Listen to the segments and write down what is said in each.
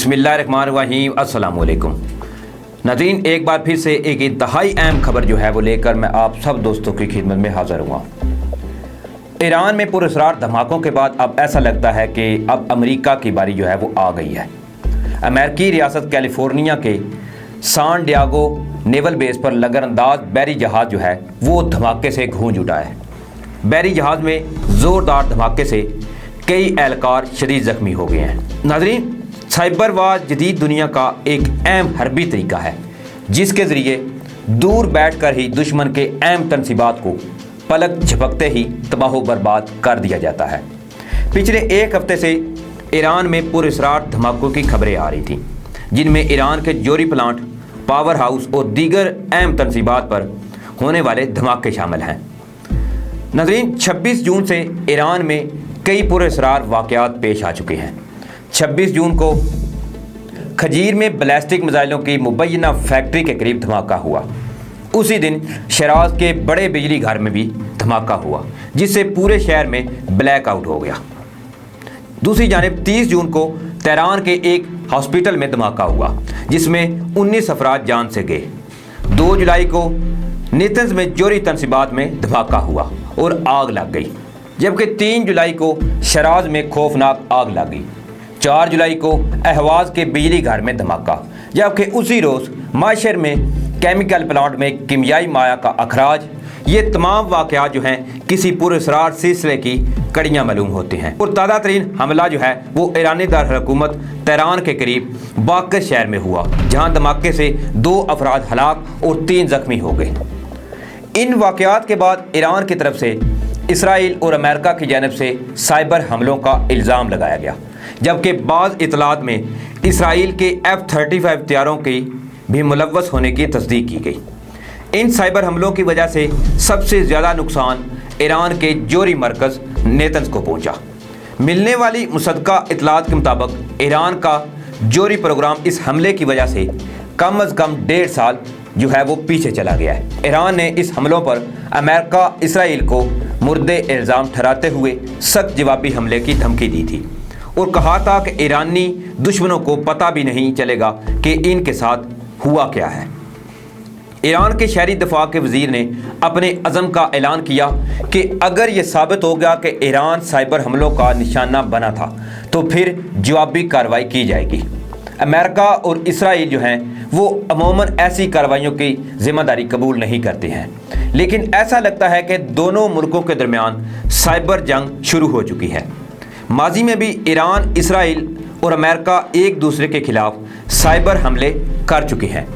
बिस्मिल्लाहिर्रहमानिर्रहीम। अस्सलाम वालेकुम नाज़रीन, एक बार फिर से एक इंतहाई अहम खबर जो है वो लेकर मैं आप सब दोस्तों की खिदमत में हाज़िर हुआ। ईरान में पुरअसरार धमाकों के बाद अब ऐसा लगता है कि अब अमेरिका की बारी जो है वो आ गई है। अमेरिकी रियासत कैलिफोर्निया के सान डियागो नेवल बेस पर लंगरअंदाज बहरी जहाज़ जो है वो धमाके से गूंज उठा है। बहरी जहाज़ में ज़ोरदार धमाके से कई एहलकार शदीद ज़ख्मी हो गए हैं। नाज़रीन, साइबर वार जदीद दुनिया का एक अहम हरबी तरीका है जिसके ज़रिए दूर बैठकर ही दुश्मन के अहम तनसीबात को पलक झपकते ही तबाह बर्बाद कर दिया जाता है। पिछले एक हफ्ते से ईरान में पुरअसरार धमाकों की खबरें आ रही थीं, जिनमें ईरान के जोरी प्लांट, पावर हाउस और दीगर अहम तनसीबात पर होने वाले धमाके शामिल हैं। नाज़रीन, 26 जून से ईरान में कई पुरअसरार वाक़यात पेश आ चुके हैं। 26 जून को खजीर में बैलिस्टिक मिसाइलों की मुबैना फैक्ट्री के करीब धमाका हुआ। उसी दिन शिराज के बड़े बिजली घर में भी धमाका हुआ, जिससे पूरे शहर में ब्लैक आउट हो गया। दूसरी जानिब 30 जून को तेहरान के एक हॉस्पिटल में धमाका हुआ, जिसमें 19 अफराद जान से गए। 2 जुलाई को नेतन्स में जोरी तनसीबात में धमाका हुआ और आग लग गई, जबकि 3 जुलाई को शिराज में खौफनाक आग लग गई। 4 जुलाई को अहवाज के बिजली घर में धमाका, जबकि उसी रोज़ माशर में केमिकल प्लांट में किमियाई माया का अखराज। ये तमाम वाक़यात जो हैं किसी पुरअसरार सिलसिले की कड़ियाँ मालूम होती हैं। और ताज़ा तरीन हमला जो है वो ईरानी दारकूमत तेहरान के करीब बाकर शहर में हुआ, जहाँ धमाके से 2 अफराद हलाक और 3 ज़ख्मी हो गए। इन वाक़यात के बाद ईरान की तरफ से इसराइल और अमेरिका की जानिब से साइबर हमलों का इल्ज़ाम लगाया गया, जबकि बाज़ इतलात में इसराइल के F-35 हथियारों की भी मुलव्वस होने की तस्दीक की गई। इन साइबर हमलों की वजह से सबसे ज़्यादा नुकसान ईरान के जोरी मरकज़ नेतन्स को पहुंचा। मिलने वाली मुसद्दक़ा इतलात के मुताबिक ईरान का जोरी प्रोग्राम इस हमले की वजह से कम अज़ कम 1.5 साल जो है वो पीछे चला गया है। ईरान ने इस हमलों पर अमेरिका इसराइल को मुर्दे इल्ज़ाम ठहराते हुए सख्त जवाबी हमले की धमकी दी थी और कहा था कि ईरानी दुश्मनों को पता भी नहीं चलेगा कि इनके साथ हुआ क्या है। ईरान के शहरी दफा के वज़ीर ने अपने अज़म का ऐलान किया कि अगर ये साबित हो गया कि ईरान साइबर हमलों का निशाना बना था तो फिर जवाबी कार्रवाई की जाएगी। अमेरिका और इसराइल जो हैं वो अमूमन ऐसी कार्रवाइयों की ज़िम्मेदारी कबूल नहीं करते हैं, लेकिन ऐसा लगता है कि दोनों मुल्कों के दरमियान साइबर जंग शुरू हो चुकी है। माजी में भी ईरान, इसराइल और अमेरिका एक दूसरे के खिलाफ साइबर हमले कर चुके हैं,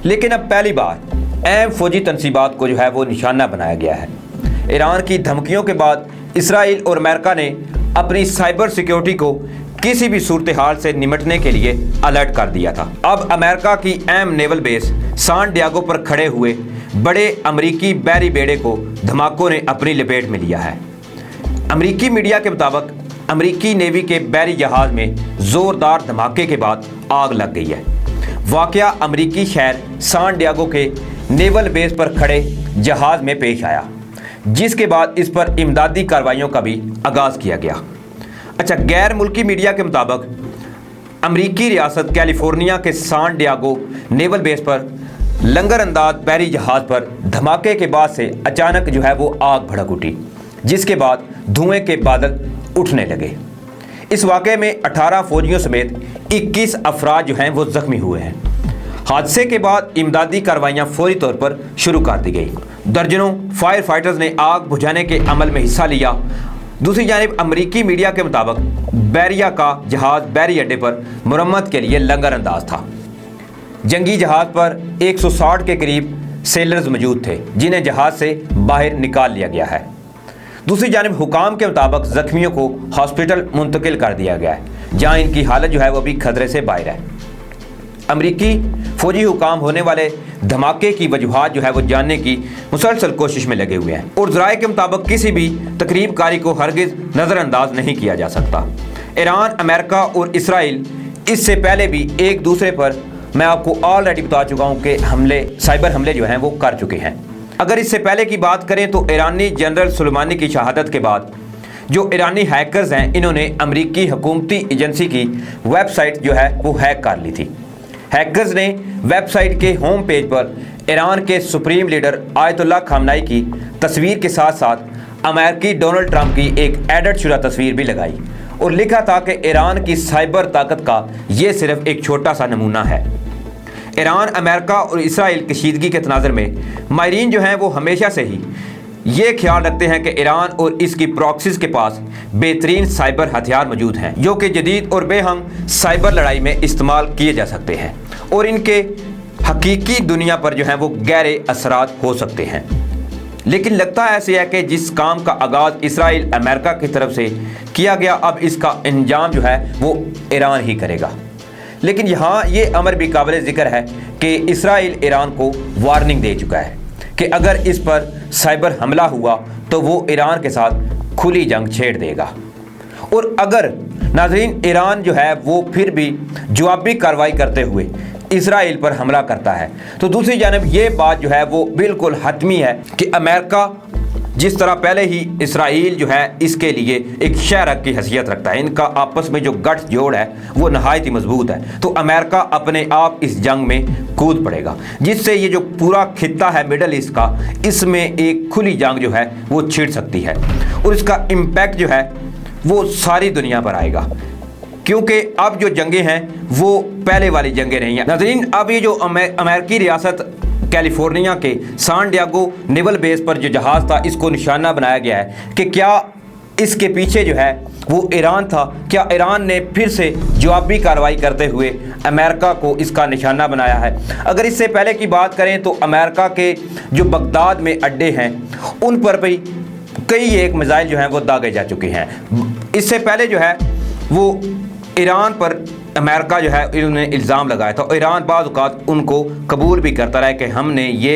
लेकिन अब पहली बार अहम फौजी तनसीबात को जो है वो निशाना बनाया गया है। ईरान की धमकियों के बाद इसराइल और अमेरिका ने अपनी साइबर सिक्योरिटी को किसी भी सूरत हाल से निपटने के लिए अलर्ट कर दिया था। अब अमेरिका की अहम नेवल बेस सान डियागो पर खड़े हुए बड़े अमरीकी बहरी बेड़े को धमाकों ने अपनी लपेट में लिया है। अमरीकी मीडिया के मुताबिक अमरीकी नेवी के बहरी जहाज़ में ज़ोरदार धमाके के बाद आग लग गई है। वाक़या अमरीकी शहर सान डियागो के नेवल बेस पर खड़े जहाज़ में पेश आया, जिसके बाद इस पर इमदादी कार्रवाइयों का भी आगाज़ किया गया। अच्छा, गैर मुल्की मीडिया के मुताबिक अमरीकी रियासत कैलिफोर्निया के सान डियागो नेवल बेस पर लंगरअंदाज बहरी जहाज़ पर धमाके के बाद से अचानक जो है वो आग भड़क उठी, जिसके बाद धुएं के बादल उठने लगे। इस वाक़े में 18 फौजियों समेत 21 अफराद जो हैं वो ज़ख्मी हुए हैं। हादसे के बाद इमदादी कार्रवाइयाँ फौरी तौर पर शुरू कर दी गई। दर्जनों फायर फाइटर्स ने आग बुझाने के अमल में हिस्सा लिया। दूसरी जानिब अमरीकी मीडिया के मुताबिक बैरिया का जहाज़ बहरी अड्डे पर मरम्मत के लिए लंगर अंदाज था। जंगी जहाज़ पर 160 के करीब सेलर्स मौजूद थे, जिन्हें जहाज़ से बाहर निकाल लिया गया है। दूसरी जानिब हुकाम के मुताबिक ज़ख्मियों को हॉस्पिटल मुंतकिल कर दिया गया है, जहाँ इनकी हालत जो है वो भी खतरे से बाहर है। अमरीकी फौजी हुकाम होने वाले धमाके की वजूहात जो है वो जानने की मुसलसल कोशिश में लगे हुए हैं और ज़राए के मुताबिक किसी भी तकरीब कारी को हरगिज़ नज़रअंदाज नहीं किया जा सकता। ईरान, अमेरिका और इसराइल इससे पहले भी एक दूसरे पर, मैं आपको ऑलरेडी बता चुका हूँ कि साइबर हमले जो हैं वो कर चुके हैं। अगर इससे पहले की बात करें तो ईरानी जनरल सुलेमानी की शहादत के बाद जो ईरानी हैकर्स हैं इन्होंने अमेरिकी हुकूमती एजेंसी की वेबसाइट जो है वो हैक कर ली थी। हैकर्स ने वेबसाइट के होम पेज पर ईरान के सुप्रीम लीडर आयतुल्लाह खामनाई की तस्वीर के साथ साथ अमेरिकी डोनाल्ड ट्रंप की एक एडिट शुदा तस्वीर भी लगाई और लिखा था कि ईरान की साइबर ताकत का ये सिर्फ एक छोटा सा नमूना है। ईरान, अमेरिका और इसराइल कशीदगी के तनाज़ुर में माहिरीन जो हैं वो हमेशा से ही ये ख्याल रखते हैं कि ईरान और इसकी प्रॉक्सीज के पास बेहतरीन साइबर हथियार मौजूद हैं जो कि जदीद और बेहंग साइबर लड़ाई में इस्तेमाल किए जा सकते हैं और इनके हकीकी दुनिया पर जो है वो गहरे असरात हो सकते हैं। लेकिन लगता ऐसे है कि जिस काम का आगाज़ इसराइल अमेरिका की तरफ से किया गया, अब इसका अंजाम जो है वो ईरान ही करेगा। लेकिन यहाँ ये अमर भी काबिल ज़िक्र है कि इसराइल ईरान को वार्निंग दे चुका है कि अगर इस पर साइबर हमला हुआ तो वो ईरान के साथ खुली जंग छेड़ देगा। और अगर नाज़रीन ईरान जो है वो फिर भी जवाबी कार्रवाई करते हुए इसराइल पर हमला करता है तो दूसरी जानब ये बात जो है वो बिल्कुल हतमी है कि अमेरिका जिस तरह पहले ही इसराइल जो है इसके लिए एक शहरक की हैसियत रखता है, इनका आपस में जो गठ जोड़ है वो नहायत ही मजबूत है, तो अमेरिका अपने आप इस जंग में कूद पड़ेगा जिससे ये जो पूरा खित्ता है मिडल ईस्ट का, इसमें एक खुली जंग जो है वो छिड़ सकती है और इसका इम्पैक्ट जो है वो सारी दुनिया पर आएगा क्योंकि अब जो जंगें हैं वो पहले वाली जंगें नहीं हैं। नाज़रीन, अब ये जो अमेरिकी रियासत कैलिफोर्निया के सान डियागो नेवल बेस पर जो जहाज़ था इसको निशाना बनाया गया है कि क्या इसके पीछे जो है वो ईरान था, क्या ईरान ने फिर से जवाबी कार्रवाई करते हुए अमेरिका को इसका निशाना बनाया है। अगर इससे पहले की बात करें तो अमेरिका के जो बगदाद में अड्डे हैं उन पर भी कई एक मिसाइल जो हैं वो दागे जा चुके हैं। इससे पहले जो है वो ईरान पर अमेरिका जो है इन्होंने इल्ज़ाम लगाया था, ईरान बाज़ औक़ात उनको कबूल भी करता रहा कि हमने ये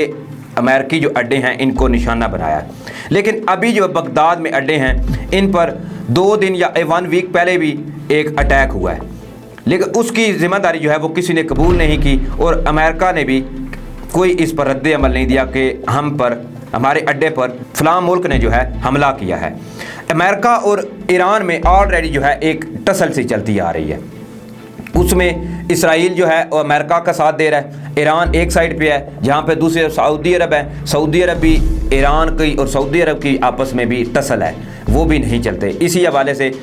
अमेरिकी जो अड्डे हैं इनको निशाना बनाया है। लेकिन अभी जो बगदाद में अड्डे हैं इन पर 2 दिन या 1 वीक पहले भी एक अटैक हुआ है, लेकिन उसकी ज़िम्मेदारी जो है वो किसी ने कबूल नहीं की और अमेरिका ने भी कोई इस पर रद्द अमल नहीं दिया कि हम पर, हमारे अड्डे पर फ़लाँ मुल्क ने जो है हमला किया है। अमेरिका और ईरान में ऑलरेडी जो है एक टसल सी चलती आ रही है, उसमें इसराइल जो है वो अमेरिका का साथ दे रहा है, ईरान एक साइड पे है जहाँ पे दूसरी तरफ सऊदी अरब है, सऊदी अरब भी ईरान की और सऊदी अरब की आपस में भी टसल है, वो भी नहीं चलते। इसी हवाले से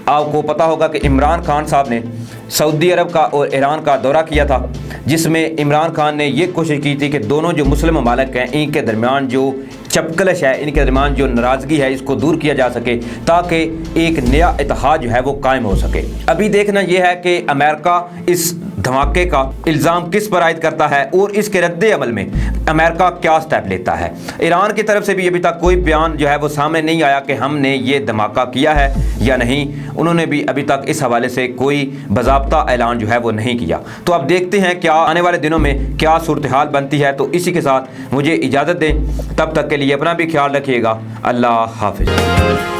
आपको पता होगा कि इमरान खान साहब ने सऊदी अरब का और ईरान का दौरा किया था जिसमें इमरान खान ने ये कोशिश की थी कि दोनों जो मुस्लिम ममालिक हैं इनके दरमियान जो चपकलश है, इनके दरमियान जो नाराज़गी है इसको दूर किया जा सके ताकि एक नया इत्तेहाद जो है वो कायम हो सके। अभी देखना यह है कि अमेरिका इस धमाके का इल्ज़ाम किस पर आयद करता है और इसके रद्द अमल में अमेरिका क्या स्टेप लेता है। ईरान की तरफ से भी अभी तक कोई बयान जो है वो सामने नहीं आया कि हमने ये धमाका किया है या नहीं, उन्होंने भी अभी तक इस हवाले से कोई बाज़ाब्ता ऐलान जो है वो नहीं किया। तो अब देखते हैं क्या आने वाले दिनों में क्या सूरत हाल बनती है। तो इसी के साथ मुझे इजाज़त दें, तब तक के लिए अपना भी ख्याल रखिएगा। अल्लाह हाफ़िज़।